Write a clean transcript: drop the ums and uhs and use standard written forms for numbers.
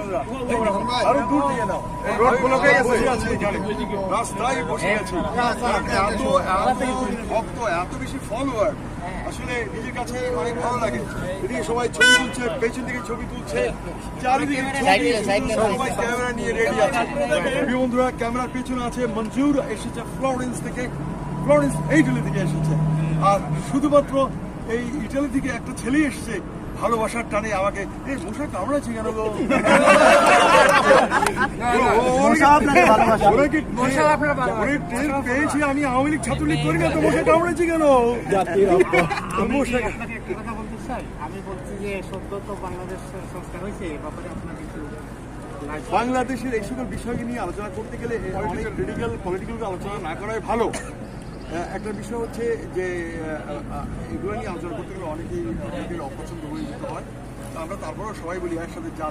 মুসলমানরা আরো দূর দিয়ে নাও, রোড ব্লকে বসে আছে, রাস্তায় বসে আছে, এত ভক্ত, এত বেশি ফলোয়ার, আসলে নিজের কাছে অনেক ভালো লাগে। এদিকে সবাই ছবি তুলছে, পেছন দিকে ছবি তুলছে, চারিদিকে সবাই ক্যামেরা নিয়ে রেডি আছে। প্রিয় বন্ধুরা, ক্যামেরার পেছনে আছে মঞ্জুর, এসেছে ফ্লোরেন্স থেকে, ফ্লোরেন্স ইটালি থেকে এসেছে। আর শুধুমাত্র এই ইটালি থেকে একটা ছেলে এসেছে ভালোবাসার টানে আমাকে, এই মশা কামড়াচ্ছে কেন গো? পেয়েছি আমি, আওয়ামী লীগ ছাত্রলীগ করি না, তো মশা কামড়াচ্ছি কেন? আমি বলছি যে সদ্য তো বাংলাদেশ সংস্কার হয়েছে, বাংলাদেশের এই সকল বিষয়কে নিয়ে আলোচনা করতে গেলে অনেক পলিটিক্যাল আলোচনা না করাই ভালো। একটা বিষয় হচ্ছে যে এগুলো নিয়ে আলোচনা করতে গেলে অনেকের অপছন্দ হয়ে যেতে হয়। আমরা তারপরেও সবাই বলি একসাথে যা